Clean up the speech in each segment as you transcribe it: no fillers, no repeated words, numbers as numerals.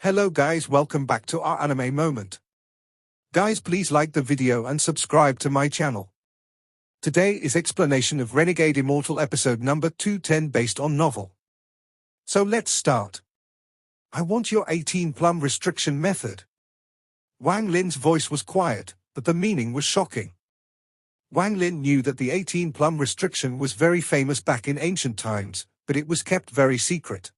Hello guys, welcome back to our anime moment. Guys, please like the video and subscribe to my channel. Today is explanation of Renegade Immortal episode number 210 based on novel. So let's start. I want your 18 plum restriction method. Wang Lin's voice was quiet, but the meaning was shocking. Wang Lin knew that the 18 plum restriction was very famous back in ancient times, but it was kept very secret.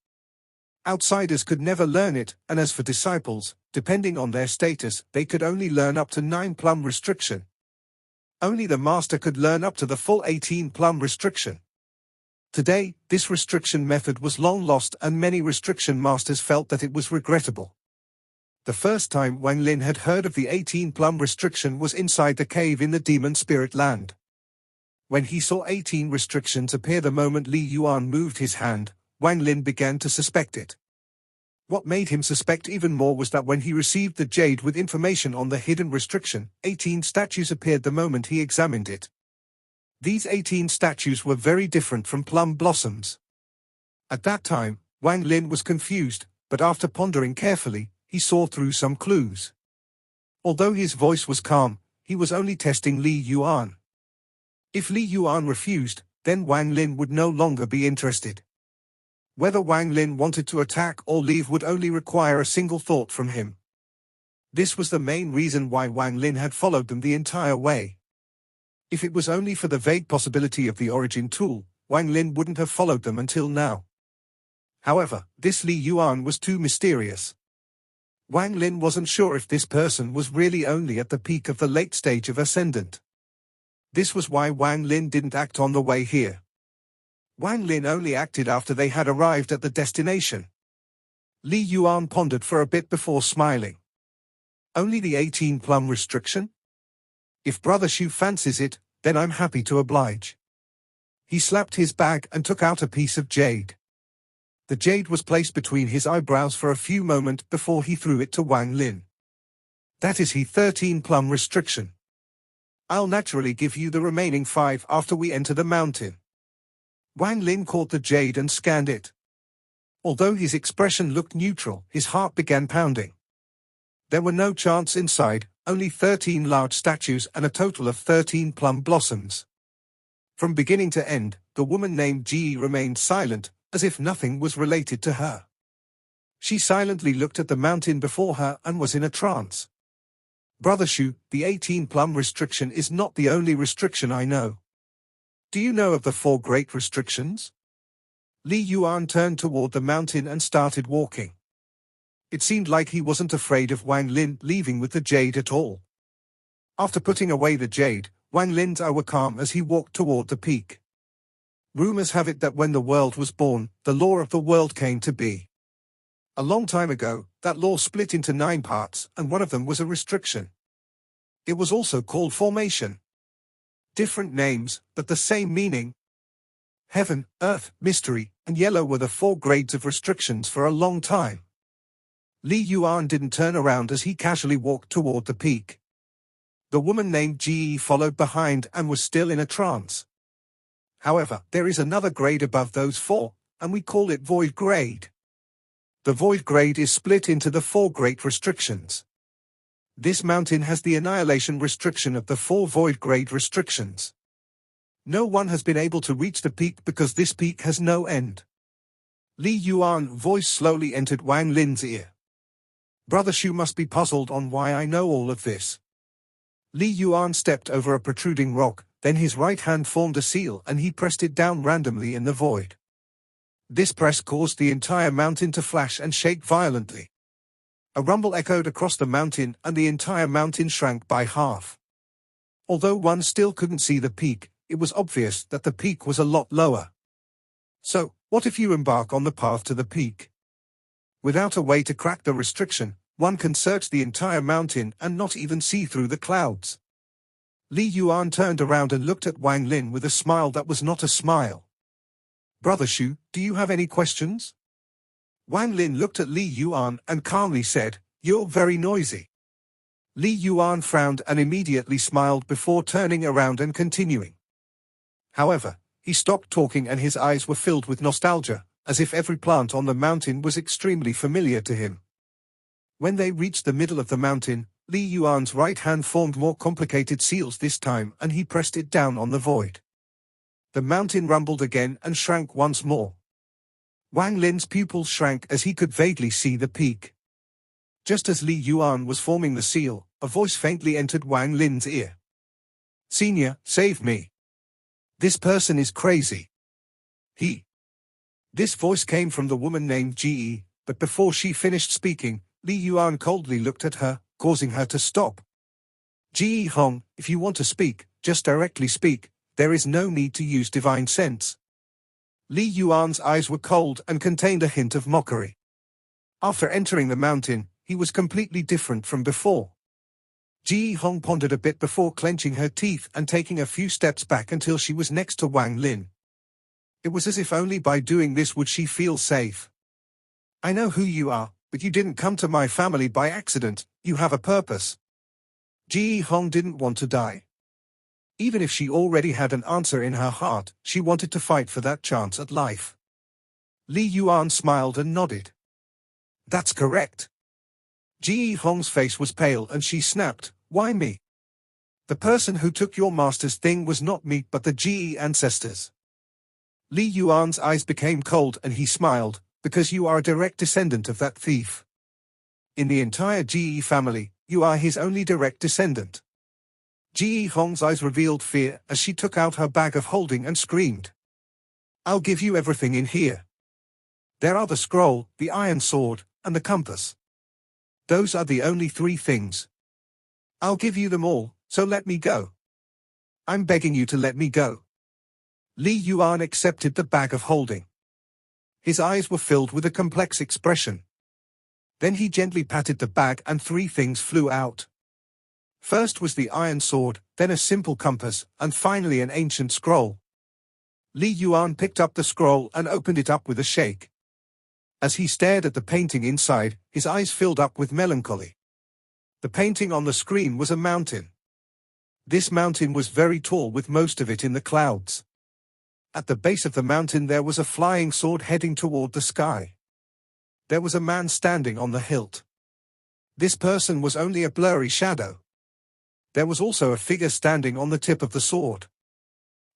Outsiders could never learn it, and as for disciples, depending on their status, they could only learn up to 9 plum restriction. Only the master could learn up to the full 18 plum restriction. Today, this restriction method was long lost and many restriction masters felt that it was regrettable. The first time Wang Lin had heard of the 18 plum restriction was inside the cave in the demon spirit land. When he saw 18 restrictions appear the moment Li Yuan moved his hand, Wang Lin began to suspect it. What made him suspect even more was that when he received the jade with information on the hidden restriction, 18 statues appeared the moment he examined it. These 18 statues were very different from plum blossoms. At that time, Wang Lin was confused, but after pondering carefully, he saw through some clues. Although his voice was calm, he was only testing Li Yuan. If Li Yuan refused, then Wang Lin would no longer be interested. Whether Wang Lin wanted to attack or leave would only require a single thought from him. This was the main reason why Wang Lin had followed them the entire way. If it was only for the vague possibility of the origin tool, Wang Lin wouldn't have followed them until now. However, this Li Yuan was too mysterious. Wang Lin wasn't sure if this person was really only at the peak of the late stage of Ascendant. This was why Wang Lin didn't act on the way here. Wang Lin only acted after they had arrived at the destination. Li Yuan pondered for a bit before smiling. Only the 18 plum restriction? If Brother Shu fancies it, then I'm happy to oblige. He slapped his bag and took out a piece of jade. The jade was placed between his eyebrows for a few moments before he threw it to Wang Lin. That is his 13 plum restriction. I'll naturally give you the remaining 5 after we enter the mountain. Wang Lin caught the jade and scanned it. Although his expression looked neutral, his heart began pounding. There were no chants inside, only 13 large statues and a total of 13 plum blossoms. From beginning to end, the woman named Ji remained silent, as if nothing was related to her. She silently looked at the mountain before her and was in a trance. Brother Shu, the 18 plum restriction is not the only restriction I know. Do you know of the 4 great restrictions? Li Yuan turned toward the mountain and started walking. It seemed like he wasn't afraid of Wang Lin leaving with the jade at all. After putting away the jade, Wang Lin's eyes were calm as he walked toward the peak. Rumors have it that when the world was born, the law of the world came to be. A long time ago, that law split into 9 parts, and one of them was a restriction. It was also called formation. Different names, but the same meaning. Heaven, earth, mystery, and yellow were the 4 grades of restrictions for a long time. Li Yuan didn't turn around as he casually walked toward the peak. The woman named Ji followed behind and was still in a trance. However, there is another grade above those 4, and we call it void grade. The void grade is split into the 4 great restrictions. This mountain has the annihilation restriction of the 4 void grade restrictions. No one has been able to reach the peak because this peak has no end. Li Yuan's voice slowly entered Wang Lin's ear. Brother Shu must be puzzled on why I know all of this. Li Yuan stepped over a protruding rock, then his right hand formed a seal and he pressed it down randomly in the void. This press caused the entire mountain to flash and shake violently. A rumble echoed across the mountain and the entire mountain shrank by half. Although one still couldn't see the peak, it was obvious that the peak was a lot lower. So, what if you embark on the path to the peak? Without a way to crack the restriction, one can search the entire mountain and not even see through the clouds. Li Yuan turned around and looked at Wang Lin with a smile that was not a smile. Brother Shu, do you have any questions? Wang Lin looked at Li Yuan and calmly said, "You're very noisy." Li Yuan frowned and immediately smiled before turning around and continuing. However, he stopped talking and his eyes were filled with nostalgia, as if every plant on the mountain was extremely familiar to him. When they reached the middle of the mountain, Li Yuan's right hand formed more complicated seals this time and he pressed it down on the void. The mountain rumbled again and shrank once more. Wang Lin's pupils shrank as he could vaguely see the peak. Just as Li Yuan was forming the seal, a voice faintly entered Wang Lin's ear. "Senior, save me. This person is crazy." This voice came from the woman named Ji, but before she finished speaking, Li Yuan coldly looked at her, causing her to stop. "Ji Hong, if you want to speak, just directly speak, there is no need to use divine sense." Li Yuan's eyes were cold and contained a hint of mockery. After entering the mountain, he was completely different from before. Ji Hong pondered a bit before clenching her teeth and taking a few steps back until she was next to Wang Lin. It was as if only by doing this would she feel safe. "I know who you are, but you didn't come to my family by accident, you have a purpose." Ji Hong didn't want to die. Even if she already had an answer in her heart, she wanted to fight for that chance at life. Li Yuan smiled and nodded. "That's correct." Ji Hong's face was pale and she snapped, "Why me? The person who took your master's thing was not me but the Ji ancestors." Li Yuan's eyes became cold and he smiled, "Because you are a direct descendant of that thief. In the entire Ji family, you are his only direct descendant." Ji Hong's eyes revealed fear as she took out her bag of holding and screamed. "I'll give you everything in here. There are the scroll, the iron sword, and the compass. Those are the only 3 things. I'll give you them all, so let me go. I'm begging you to let me go." Li Yuan accepted the bag of holding. His eyes were filled with a complex expression. Then he gently patted the bag and 3 things flew out. First was the iron sword, then a simple compass, and finally an ancient scroll. Li Yuan picked up the scroll and opened it up with a shake. As he stared at the painting inside, his eyes filled up with melancholy. The painting on the screen was a mountain. This mountain was very tall with most of it in the clouds. At the base of the mountain there was a flying sword heading toward the sky. There was a man standing on the hilt. This person was only a blurry shadow. There was also a figure standing on the tip of the sword.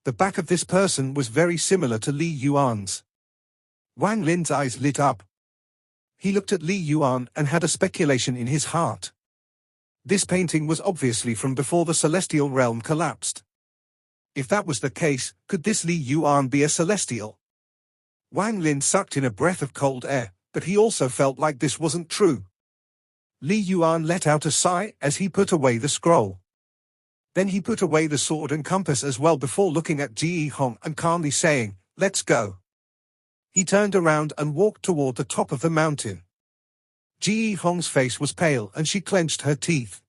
The back of this person was very similar to Li Yuan's. Wang Lin's eyes lit up. He looked at Li Yuan and had a speculation in his heart. This painting was obviously from before the celestial realm collapsed. If that was the case, could this Li Yuan be a celestial? Wang Lin sucked in a breath of cold air, but he also felt like this wasn't true. Li Yuan let out a sigh as he put away the scroll. Then he put away the sword and compass as well before looking at Ji Hong and calmly saying, "Let's go." He turned around and walked toward the top of the mountain. Ji Hong's face was pale and she clenched her teeth.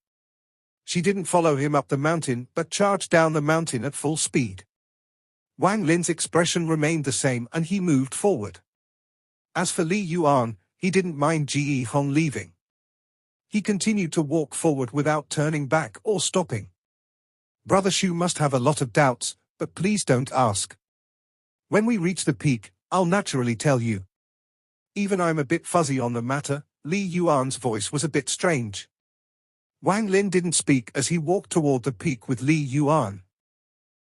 She didn't follow him up the mountain but charged down the mountain at full speed. Wang Lin's expression remained the same and he moved forward. As for Li Yuan, he didn't mind Ji Hong leaving. He continued to walk forward without turning back or stopping. Brother Shu must have a lot of doubts, but please don't ask. When we reach the peak, I'll naturally tell you. Even I'm a bit fuzzy on the matter. Li Yuan's voice was a bit strange. Wang Lin didn't speak as he walked toward the peak with Li Yuan.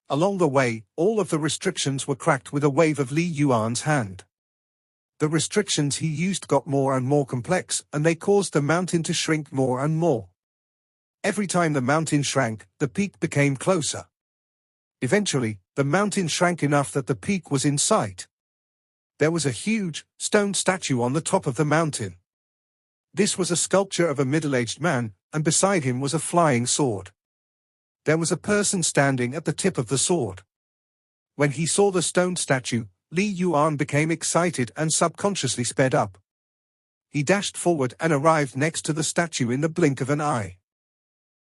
Along the way, all of the restrictions were cracked with a wave of Li Yuan's hand. The restrictions he used got more and more complex, and they caused the mountain to shrink more and more. Every time the mountain shrank, the peak became closer. Eventually, the mountain shrank enough that the peak was in sight. There was a huge, stone statue on the top of the mountain. This was a sculpture of a middle-aged man, and beside him was a flying sword. There was a person standing at the tip of the sword. When he saw the stone statue, Li Yuan became excited and subconsciously sped up. He dashed forward and arrived next to the statue in the blink of an eye.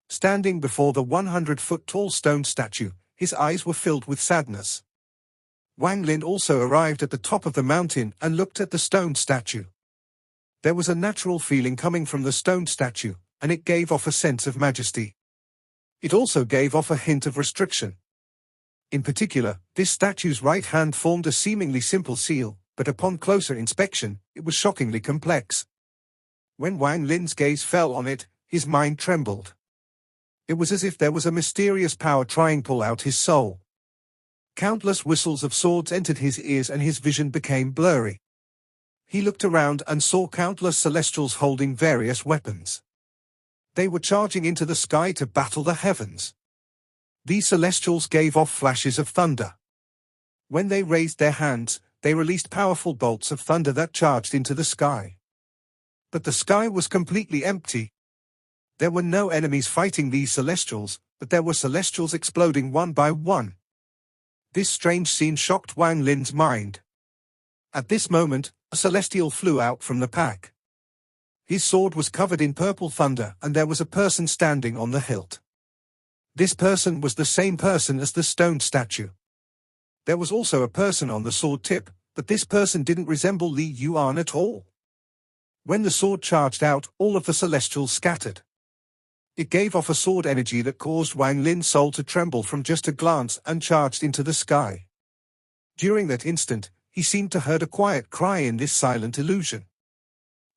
Standing before the 100-foot-tall stone statue, his eyes were filled with sadness. Wang Lin also arrived at the top of the mountain and looked at the stone statue. There was a natural feeling coming from the stone statue, and it gave off a sense of majesty. It also gave off a hint of restriction. In particular, this statue's right hand formed a seemingly simple seal, but upon closer inspection, it was shockingly complex. When Wang Lin's gaze fell on it, his mind trembled. It was as if there was a mysterious power trying to pull out his soul. Countless whistles of swords entered his ears and his vision became blurry. He looked around and saw countless celestials holding various weapons. They were charging into the sky to battle the heavens. These celestials gave off flashes of thunder. When they raised their hands, they released powerful bolts of thunder that charged into the sky. But the sky was completely empty. There were no enemies fighting these celestials, but there were celestials exploding one by one. This strange scene shocked Wang Lin's mind. At this moment, a celestial flew out from the pack. His sword was covered in purple thunder and there was a person standing on the hilt. This person was the same person as the stone statue. There was also a person on the sword tip, but this person didn't resemble Li Yuan at all. When the sword charged out, all of the celestials scattered. It gave off a sword energy that caused Wang Lin's soul to tremble from just a glance and charged into the sky. During that instant, he seemed to heard a quiet cry in this silent illusion.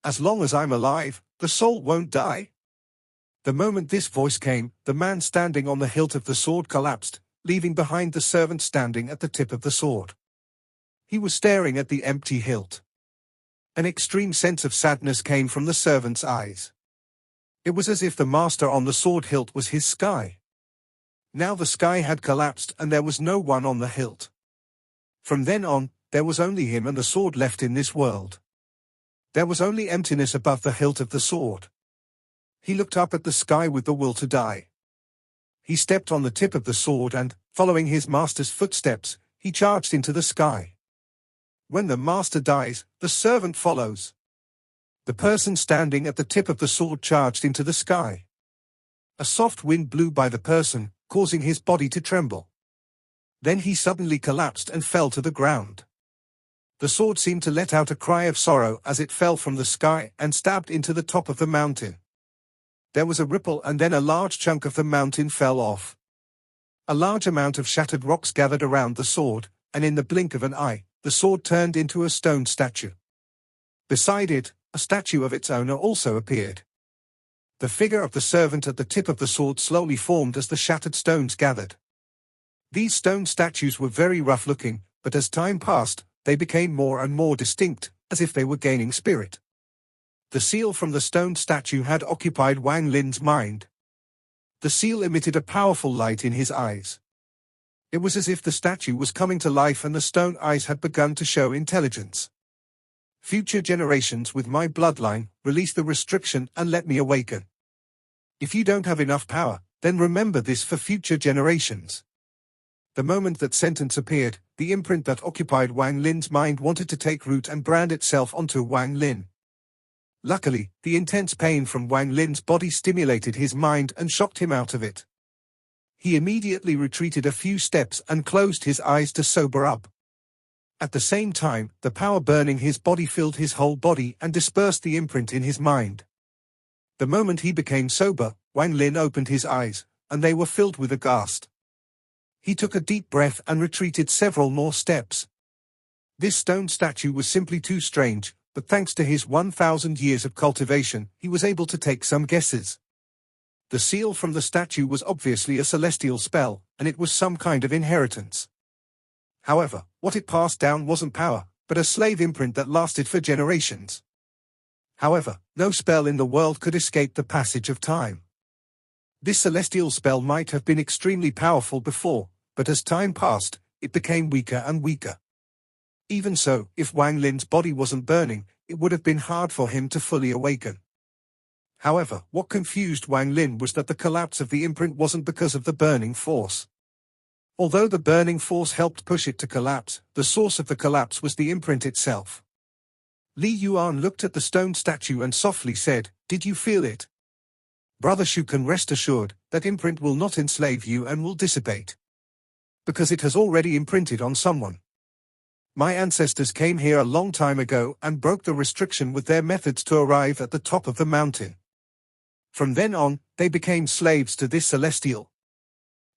As long as I'm alive, the soul won't die. The moment this voice came, the man standing on the hilt of the sword collapsed, leaving behind the servant standing at the tip of the sword. He was staring at the empty hilt. An extreme sense of sadness came from the servant's eyes. It was as if the master on the sword hilt was his sky. Now the sky had collapsed and there was no one on the hilt. From then on, there was only him and the sword left in this world. There was only emptiness above the hilt of the sword. He looked up at the sky with the will to die. He stepped on the tip of the sword and, following his master's footsteps, he charged into the sky. When the master dies, the servant follows. The person standing at the tip of the sword charged into the sky. A soft wind blew by the person, causing his body to tremble. Then he suddenly collapsed and fell to the ground. The sword seemed to let out a cry of sorrow as it fell from the sky and stabbed into the top of the mountain. There was a ripple and then a large chunk of the mountain fell off. A large amount of shattered rocks gathered around the sword, and in the blink of an eye, the sword turned into a stone statue. Beside it, a statue of its owner also appeared. The figure of the servant at the tip of the sword slowly formed as the shattered stones gathered. These stone statues were very rough-looking, but as time passed, they became more and more distinct, as if they were gaining spirit. The seal from the stone statue had occupied Wang Lin's mind. The seal emitted a powerful light in his eyes. It was as if the statue was coming to life and the stone eyes had begun to show intelligence. Future generations with my bloodline, release the restriction and let me awaken. If you don't have enough power, then remember this for future generations. The moment that sentence appeared, the imprint that occupied Wang Lin's mind wanted to take root and brand itself onto Wang Lin. Luckily, the intense pain from Wang Lin's body stimulated his mind and shocked him out of it. He immediately retreated a few steps and closed his eyes to sober up. At the same time, the power burning his body filled his whole body and dispersed the imprint in his mind. The moment he became sober, Wang Lin opened his eyes, and they were filled with aghast. He took a deep breath and retreated several more steps. This stone statue was simply too strange, but thanks to his 1,000 years of cultivation, he was able to take some guesses. The seal from the statue was obviously a celestial spell, and it was some kind of inheritance. However, what it passed down wasn't power, but a slave imprint that lasted for generations. However, no spell in the world could escape the passage of time. This celestial spell might have been extremely powerful before, but as time passed, it became weaker and weaker. Even so, if Wang Lin's body wasn't burning, it would have been hard for him to fully awaken. However, what confused Wang Lin was that the collapse of the imprint wasn't because of the burning force. Although the burning force helped push it to collapse, the source of the collapse was the imprint itself. Li Yuan looked at the stone statue and softly said, "Did you feel it? Brother Shu can rest assured, that imprint will not enslave you and will dissipate. Because it has already imprinted on someone. My ancestors came here a long time ago and broke the restriction with their methods to arrive at the top of the mountain. From then on, they became slaves to this celestial.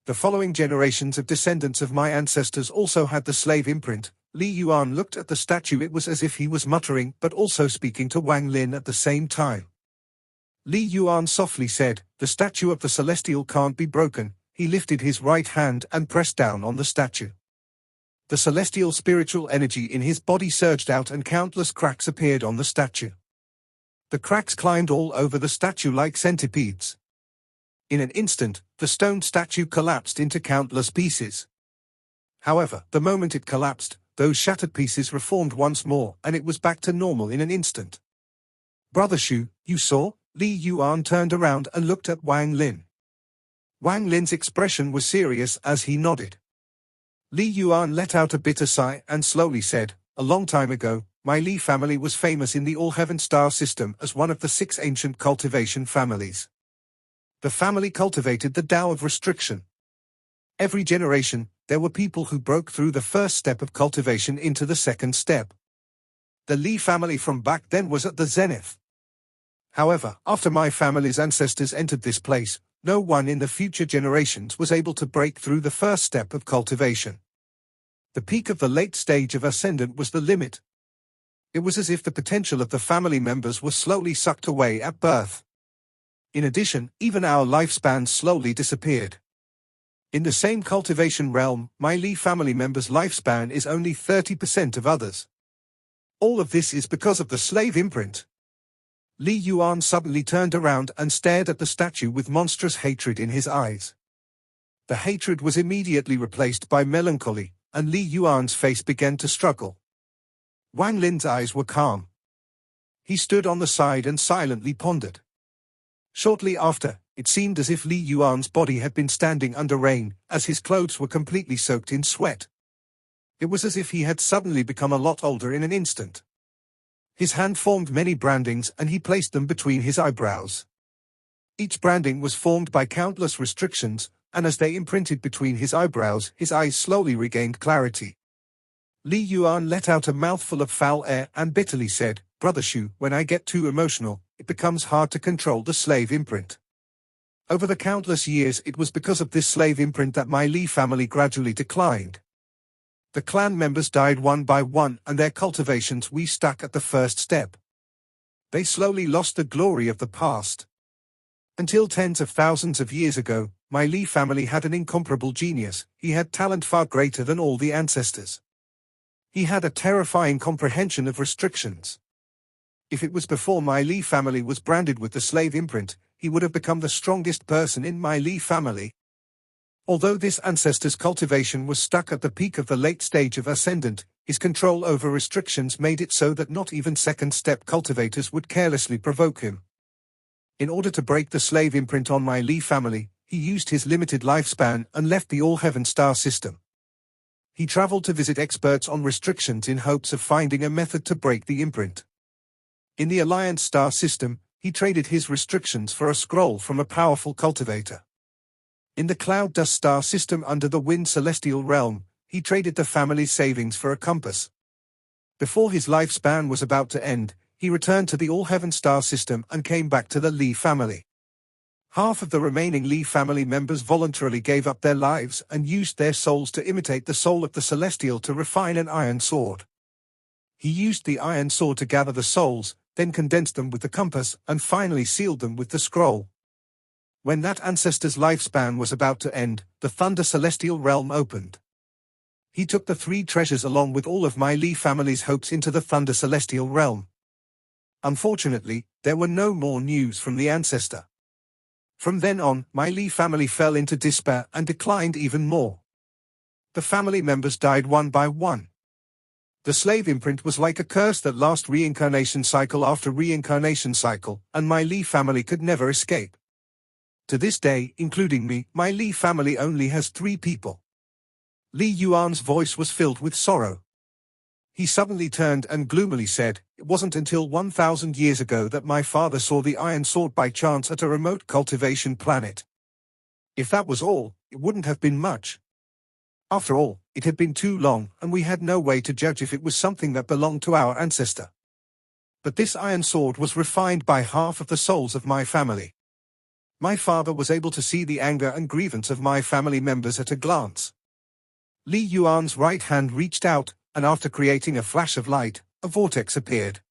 The following generations of descendants of my ancestors also had the slave imprint." Li Yuan looked at the statue. It was as if he was muttering but also speaking to Wang Lin at the same time. Li Yuan softly said, "The statue of the celestial can't be broken." He lifted his right hand and pressed down on the statue. The celestial spiritual energy in his body surged out and countless cracks appeared on the statue. The cracks climbed all over the statue like centipedes. In an instant, the stone statue collapsed into countless pieces. However, the moment it collapsed, those shattered pieces reformed once more, and it was back to normal in an instant. "Brother Shu, you saw?" Li Yuan turned around and looked at Wang Lin. Wang Lin's expression was serious as he nodded. Li Yuan let out a bitter sigh and slowly said, "A long time ago, my Li family was famous in the All-Heaven star system as one of the 6 ancient cultivation families. The family cultivated the Tao of restriction. Every generation, there were people who broke through the first step of cultivation into the second step. The Li family from back then was at the zenith. However, after my family's ancestors entered this place, no one in the future generations was able to break through the first step of cultivation. The peak of the late stage of ascendant was the limit. It was as if the potential of the family members was slowly sucked away at birth. In addition, even our lifespans slowly disappeared. In the same cultivation realm, my Li family members' lifespan is only 30% of others. All of this is because of the slave imprint." Li Yuan suddenly turned around and stared at the statue with monstrous hatred in his eyes. The hatred was immediately replaced by melancholy, and Li Yuan's face began to struggle. Wang Lin's eyes were calm. He stood on the side and silently pondered. Shortly after, it seemed as if Li Yuan's body had been standing under rain, as his clothes were completely soaked in sweat. It was as if he had suddenly become a lot older in an instant. His hand formed many brandings and he placed them between his eyebrows. Each branding was formed by countless restrictions, and as they imprinted between his eyebrows, his eyes slowly regained clarity. Li Yuan let out a mouthful of foul air and bitterly said, "Brother Shu, when I get too emotional, it becomes hard to control the slave imprint. Over the countless years, it was because of this slave imprint that my Li family gradually declined. The clan members died one by one and their cultivations we stuck at the first step. They slowly lost the glory of the past. Until tens of thousands of years ago, my Li family had an incomparable genius. He had talent far greater than all the ancestors. He had a terrifying comprehension of restrictions. If it was before my Li family was branded with the slave imprint, he would have become the strongest person in my Li family. Although this ancestor's cultivation was stuck at the peak of the late stage of ascendant, his control over restrictions made it so that not even second-step cultivators would carelessly provoke him. In order to break the slave imprint on my Li family, he used his limited lifespan and left the All-Heaven star system. He traveled to visit experts on restrictions in hopes of finding a method to break the imprint. In the Alliance star system, he traded his restrictions for a scroll from a powerful cultivator. In the Cloud Dust star system under the Wind celestial realm, he traded the family's savings for a compass. Before his lifespan was about to end, he returned to the All-Heaven star system and came back to the Li family. Half of the remaining Li family members voluntarily gave up their lives and used their souls to imitate the soul of the celestial to refine an iron sword. He used the iron sword to gather the souls, then condensed them with the compass and finally sealed them with the scroll. When that ancestor's lifespan was about to end, the Thunder celestial realm opened. He took the 3 treasures along with all of my Li family's hopes into the Thunder celestial realm. Unfortunately, there were no more news from the ancestor. From then on, my Li family fell into despair and declined even more. The family members died one by one. The slave imprint was like a curse that lasted reincarnation cycle after reincarnation cycle, and my Li family could never escape. To this day, including me, my Li family only has 3 people. Li Yuan's voice was filled with sorrow. He suddenly turned and gloomily said, "It wasn't until 1,000 years ago that my father saw the iron sword by chance at a remote cultivation planet. If that was all, it wouldn't have been much. After all, it had been too long, and we had no way to judge if it was something that belonged to our ancestor. But this iron sword was refined by half of the souls of my family. My father was able to see the anger and grievance of my family members at a glance." Li Yuan's right hand reached out, and after creating a flash of light, a vortex appeared.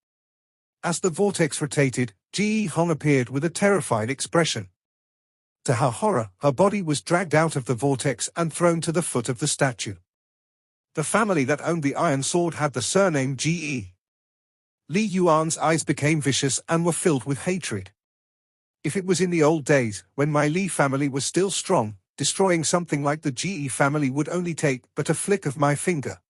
As the vortex rotated, Ji Hong appeared with a terrified expression. To her horror, her body was dragged out of the vortex and thrown to the foot of the statue. The family that owned the iron sword had the surname Ge. Li Yuan's eyes became vicious and were filled with hatred. If it was in the old days, when my Li family was still strong, destroying something like the Ge family would only take but a flick of my finger.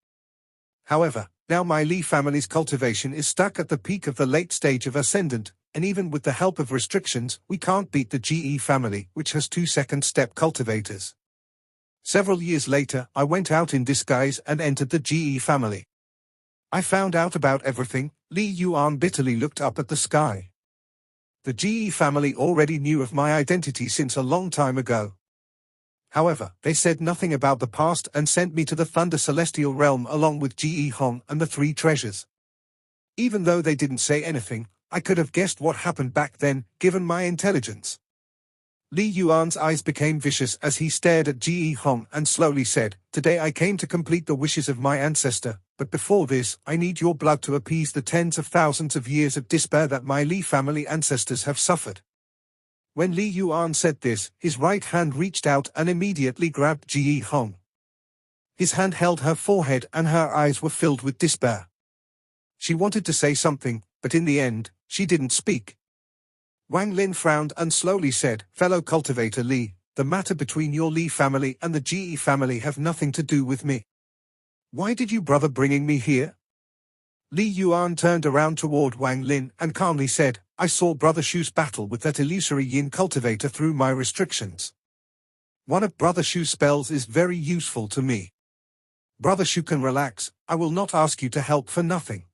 However, now my Li family's cultivation is stuck at the peak of the late stage of ascendant, and even with the help of restrictions, we can't beat the Ge family, which has 2 second-step cultivators. Several years later, I went out in disguise and entered the Ge family. I found out about everything. Li Yuan bitterly looked up at the sky. The Ge family already knew of my identity since a long time ago. However, they said nothing about the past and sent me to the Thunder Celestial Realm along with Ge Hong and the 3 treasures. Even though they didn't say anything, I could have guessed what happened back then, given my intelligence. Li Yuan's eyes became vicious as he stared at Ge Hong and slowly said, "Today I came to complete the wishes of my ancestor, but before this, I need your blood to appease the tens of thousands of years of despair that my Li family ancestors have suffered." When Li Yuan said this, his right hand reached out and immediately grabbed Ge Hong. His hand held her forehead and her eyes were filled with despair. She wanted to say something, but in the end, she didn't speak. Wang Lin frowned and slowly said, "Fellow cultivator Li, the matter between your Li family and the Ge family have nothing to do with me. Why did you bother bringing me here?" Li Yuan turned around toward Wang Lin and calmly said, "I saw Brother Shu's battle with that illusory yin cultivator through my restrictions. One of Brother Shu's spells is very useful to me. Brother Shu can relax, I will not ask you to help for nothing.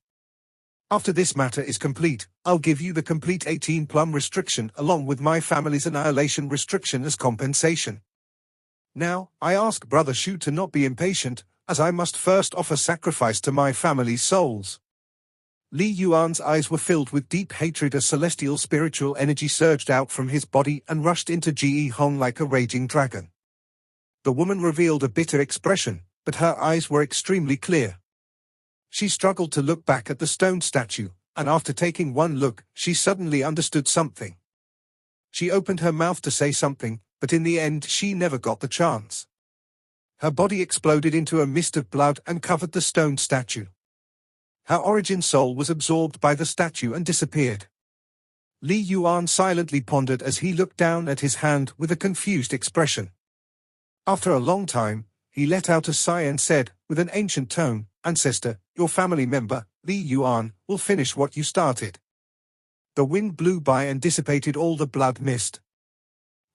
After this matter is complete, I'll give you the complete 18-plum restriction along with my family's annihilation restriction as compensation. Now, I ask Brother Shu to not be impatient, as I must first offer sacrifice to my family's souls." Li Yuan's eyes were filled with deep hatred as celestial spiritual energy surged out from his body and rushed into Ge Hong like a raging dragon. The woman revealed a bitter expression, but her eyes were extremely clear. She struggled to look back at the stone statue, and after taking one look, she suddenly understood something. She opened her mouth to say something, but in the end she never got the chance. Her body exploded into a mist of blood and covered the stone statue. Her origin soul was absorbed by the statue and disappeared. Li Yuan silently pondered as he looked down at his hand with a confused expression. After a long time, he let out a sigh and said, with an ancient tone, "Ancestor, your family member, Li Yuan, will finish what you started." The wind blew by and dissipated all the blood mist.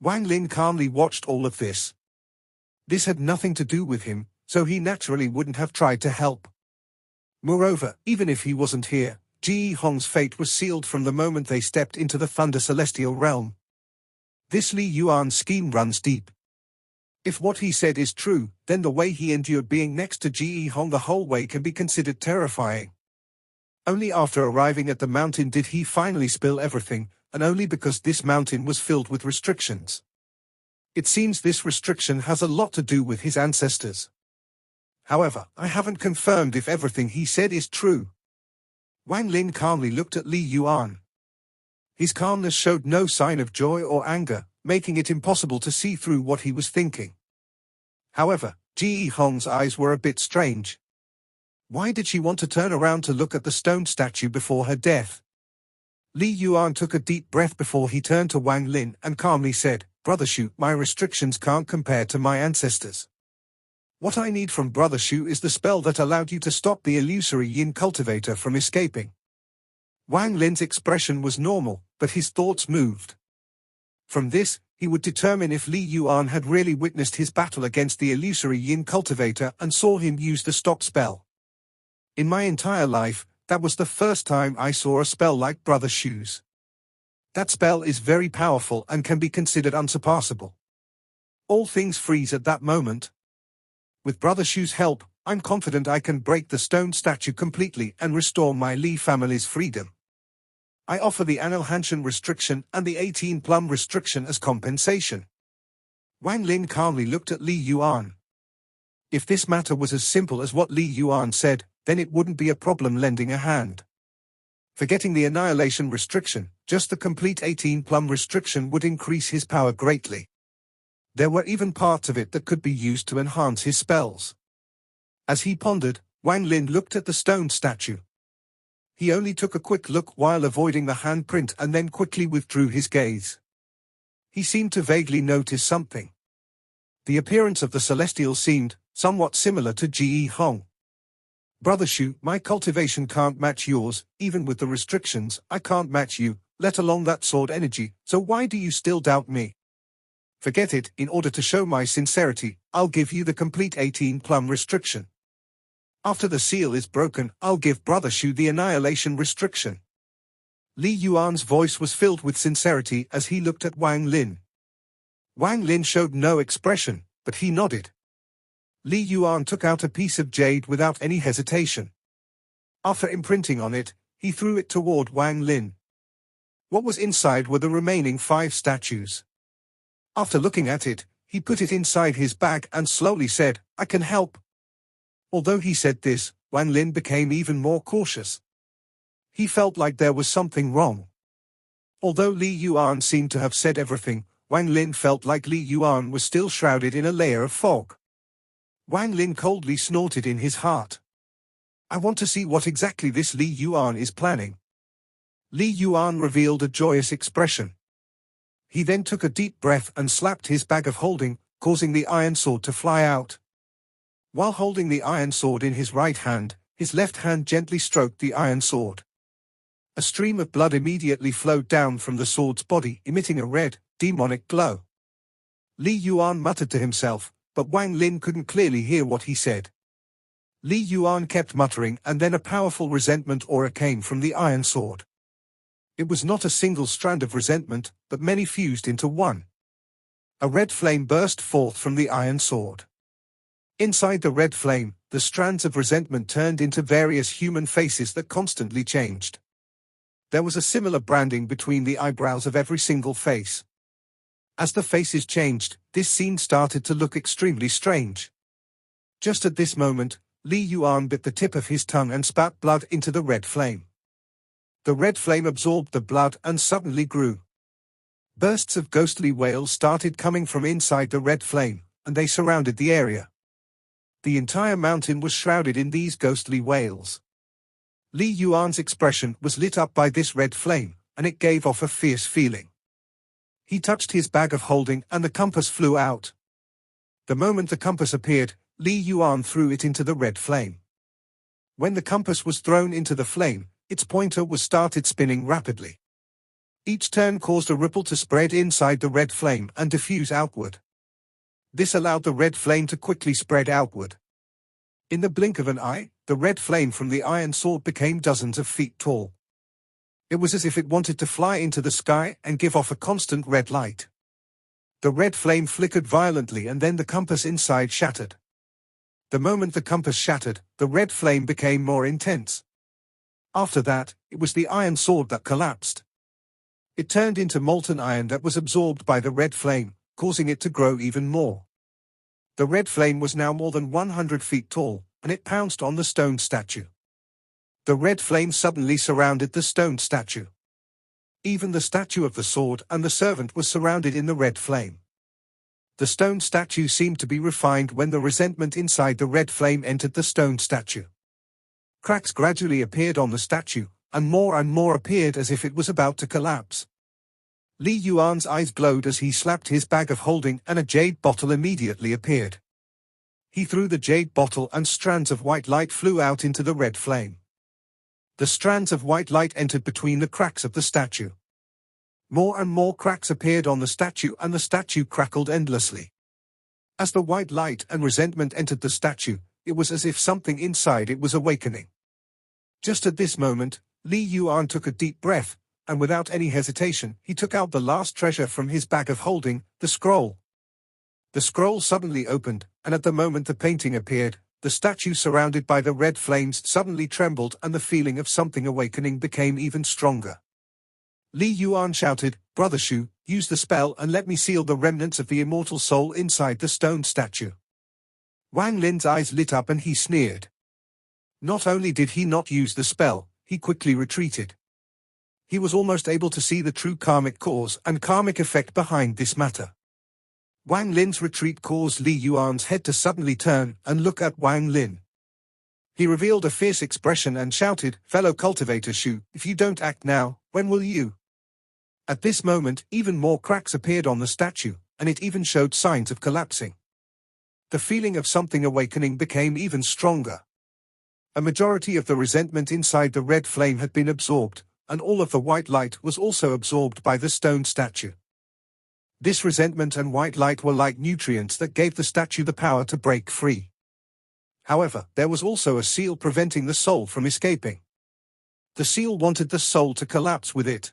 Wang Lin calmly watched all of this. This had nothing to do with him, so he naturally wouldn't have tried to help. Moreover, even if he wasn't here, Ge Hong's fate was sealed from the moment they stepped into the Thunder Celestial Realm. This Li Yuan's scheme runs deep. If what he said is true, then the way he endured being next to Ge Hong the whole way can be considered terrifying. Only after arriving at the mountain did he finally spill everything, and only because this mountain was filled with restrictions. It seems this restriction has a lot to do with his ancestors. However, I haven't confirmed if everything he said is true. Wang Lin calmly looked at Li Yuan. His calmness showed no sign of joy or anger, making it impossible to see through what he was thinking. However, Ge Hong's eyes were a bit strange. Why did she want to turn around to look at the stone statue before her death? Li Yuan took a deep breath before he turned to Wang Lin and calmly said, "Brother Shu, my restrictions can't compare to my ancestors. What I need from Brother Shu is the spell that allowed you to stop the illusory yin cultivator from escaping." Wang Lin's expression was normal, but his thoughts moved. From this, he would determine if Li Yuan had really witnessed his battle against the illusory yin cultivator and saw him use the stop spell. In my entire life, that was the first time I saw a spell like Brother Shu's. That spell is very powerful and can be considered unsurpassable. All things freeze at that moment. With Brother Shu's help, I'm confident I can break the stone statue completely and restore my Li family's freedom. I offer the annihilation restriction and the 18-plum restriction as compensation. Wang Lin calmly looked at Li Yuan. If this matter was as simple as what Li Yuan said, then it wouldn't be a problem lending a hand. Forgetting the annihilation restriction, just the complete 18-plum restriction would increase his power greatly. There were even parts of it that could be used to enhance his spells. As he pondered, Wang Lin looked at the stone statue. He only took a quick look while avoiding the handprint and then quickly withdrew his gaze. He seemed to vaguely notice something. The appearance of the celestial seemed somewhat similar to Ji Hong. Brother Shu, my cultivation can't match yours, even with the restrictions, I can't match you, let alone that sword energy, so why do you still doubt me? Forget it, in order to show my sincerity, I'll give you the complete 18-plum restriction. After the seal is broken, I'll give Brother Shu the annihilation restriction. Li Yuan's voice was filled with sincerity as he looked at Wang Lin. Wang Lin showed no expression, but he nodded. Li Yuan took out a piece of jade without any hesitation. After imprinting on it, he threw it toward Wang Lin. What was inside were the remaining 5 statues. After looking at it, he put it inside his bag and slowly said, I can help. Although he said this, Wang Lin became even more cautious. He felt like there was something wrong. Although Li Yuan seemed to have said everything, Wang Lin felt like Li Yuan was still shrouded in a layer of fog. Wang Lin coldly snorted in his heart. I want to see what exactly this Li Yuan is planning. Li Yuan revealed a joyous expression. He then took a deep breath and slapped his bag of holding, causing the iron sword to fly out. While holding the iron sword in his right hand, his left hand gently stroked the iron sword. A stream of blood immediately flowed down from the sword's body, emitting a red, demonic glow. Li Yuan muttered to himself, but Wang Lin couldn't clearly hear what he said. Li Yuan kept muttering, and then a powerful resentment aura came from the iron sword. It was not a single strand of resentment, but many fused into one. A red flame burst forth from the iron sword. Inside the red flame, the strands of resentment turned into various human faces that constantly changed. There was a similar branding between the eyebrows of every single face. As the faces changed, this scene started to look extremely strange. Just at this moment, Li Yuan bit the tip of his tongue and spat blood into the red flame. The red flame absorbed the blood and suddenly grew. Bursts of ghostly wails started coming from inside the red flame, and they surrounded the area. The entire mountain was shrouded in these ghostly wails. Li Yuan's expression was lit up by this red flame, and it gave off a fierce feeling. He touched his bag of holding and the compass flew out. The moment the compass appeared, Li Yuan threw it into the red flame. When the compass was thrown into the flame, its pointer was started spinning rapidly. Each turn caused a ripple to spread inside the red flame and diffuse outward. This allowed the red flame to quickly spread outward. In the blink of an eye, the red flame from the iron sword became dozens of feet tall. It was as if it wanted to fly into the sky and give off a constant red light. The red flame flickered violently and then the compass inside shattered. The moment the compass shattered, the red flame became more intense. After that, it was the iron sword that collapsed. It turned into molten iron that was absorbed by the red flame, causing it to grow even more. The red flame was now more than 100 feet tall, and it pounced on the stone statue. The red flame suddenly surrounded the stone statue. Even the statue of the sword and the servant was surrounded in the red flame. The stone statue seemed to be refined when the resentment inside the red flame entered the stone statue. Cracks gradually appeared on the statue, and more appeared as if it was about to collapse. Li Yuan's eyes glowed as he slapped his bag of holding and a jade bottle immediately appeared. He threw the jade bottle and strands of white light flew out into the red flame. The strands of white light entered between the cracks of the statue. More and more cracks appeared on the statue and the statue crackled endlessly. As the white light and resentment entered the statue, it was as if something inside it was awakening. Just at this moment, Li Yuan took a deep breath, and without any hesitation, he took out the last treasure from his bag of holding, the scroll. The scroll suddenly opened, and at the moment the painting appeared, the statue surrounded by the red flames suddenly trembled and the feeling of something awakening became even stronger. Li Yuan shouted, Brother Shu, use the spell and let me seal the remnants of the immortal soul inside the stone statue. Wang Lin's eyes lit up and he sneered. Not only did he not use the spell, he quickly retreated. He was almost able to see the true karmic cause and karmic effect behind this matter. Wang Lin's retreat caused Li Yuan's head to suddenly turn and look at Wang Lin. He revealed a fierce expression and shouted, "Fellow cultivator Shu, if you don't act now, when will you?" At this moment, even more cracks appeared on the statue, and it even showed signs of collapsing. The feeling of something awakening became even stronger. A majority of the resentment inside the red flame had been absorbed, and all of the white light was also absorbed by the stone statue. This resentment and white light were like nutrients that gave the statue the power to break free. However, there was also a seal preventing the soul from escaping. The seal wanted the soul to collapse with it.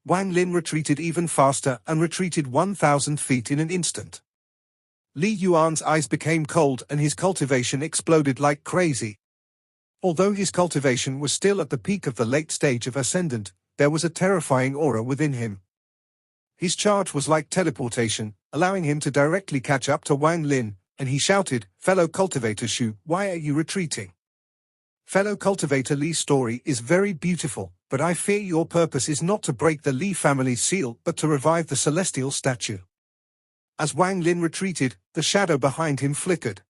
Wang Lin retreated even faster and retreated 1,000 feet in an instant. Li Yuan's eyes became cold and his cultivation exploded like crazy. Although his cultivation was still at the peak of the late stage of ascendant, there was a terrifying aura within him. His charge was like teleportation, allowing him to directly catch up to Wang Lin, and he shouted, "Fellow cultivator Shu, why are you retreating?" Fellow cultivator Li's story is very beautiful, but I fear your purpose is not to break the Li family's seal but to revive the celestial statue. As Wang Lin retreated, the shadow behind him flickered.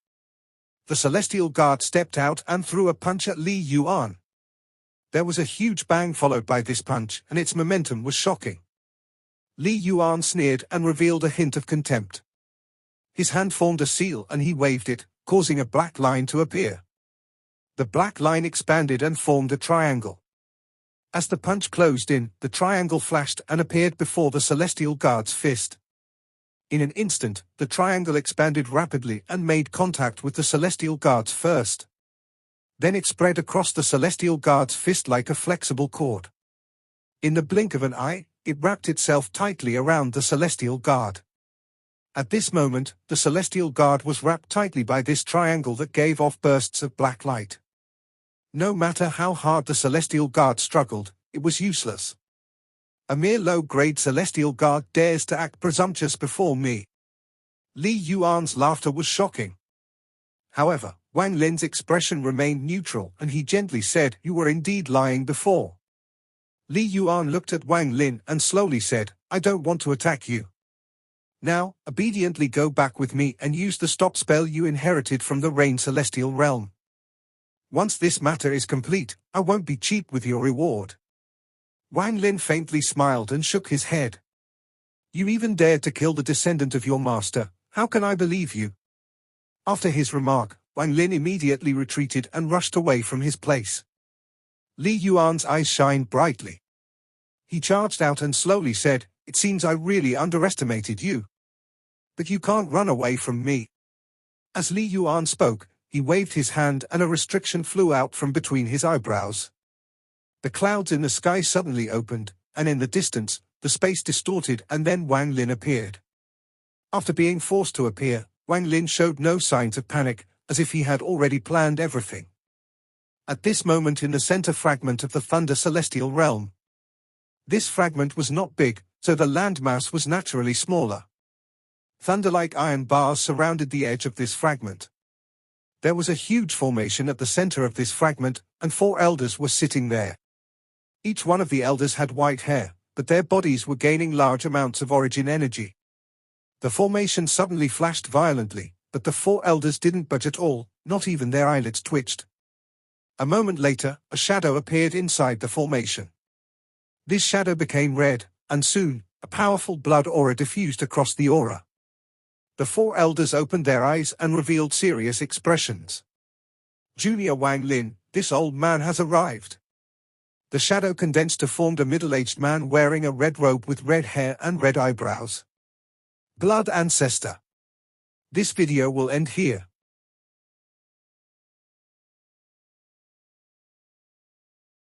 The celestial guard stepped out and threw a punch at Li Yuan. There was a huge bang followed by this punch, and its momentum was shocking. Li Yuan sneered and revealed a hint of contempt. His hand formed a seal and he waved it, causing a black line to appear. The black line expanded and formed a triangle. As the punch closed in, the triangle flashed and appeared before the celestial guard's fist. In an instant, the triangle expanded rapidly and made contact with the celestial guard's first. Then it spread across the celestial guard's fist like a flexible cord. In the blink of an eye, it wrapped itself tightly around the celestial guard. At this moment, the celestial guard was wrapped tightly by this triangle that gave off bursts of black light. No matter how hard the celestial guard struggled, it was useless. A mere low-grade celestial guard dares to act presumptuous before me. Li Yuan's laughter was shocking. However, Wang Lin's expression remained neutral and he gently said, "You were indeed lying before." Li Yuan looked at Wang Lin and slowly said, "I don't want to attack you. Now, obediently go back with me and use the stop spell you inherited from the Rain Celestial Realm. Once this matter is complete, I won't be cheap with your reward." Wang Lin faintly smiled and shook his head. "You even dared to kill the descendant of your master, how can I believe you?" After his remark, Wang Lin immediately retreated and rushed away from his place. Li Yuan's eyes shined brightly. He charged out and slowly said, "It seems I really underestimated you. But you can't run away from me." As Li Yuan spoke, he waved his hand and a restriction flew out from between his eyebrows. The clouds in the sky suddenly opened, and in the distance, the space distorted and then Wang Lin appeared. After being forced to appear, Wang Lin showed no signs of panic, as if he had already planned everything. At this moment in the center fragment of the Thunder Celestial Realm. This fragment was not big, so the landmass was naturally smaller. Thunder-like iron bars surrounded the edge of this fragment. There was a huge formation at the center of this fragment, and 4 elders were sitting there. Each one of the elders had white hair, but their bodies were gaining large amounts of origin energy. The formation suddenly flashed violently, but the 4 elders didn't budge at all, not even their eyelids twitched. A moment later, a shadow appeared inside the formation. This shadow became red, and soon, a powerful blood aura diffused across the aura. The 4 elders opened their eyes and revealed serious expressions. "Junior Wang Lin, this old man has arrived." The shadow condensed to form a middle-aged man wearing a red robe with red hair and red eyebrows. Blood Ancestor. This video will end here.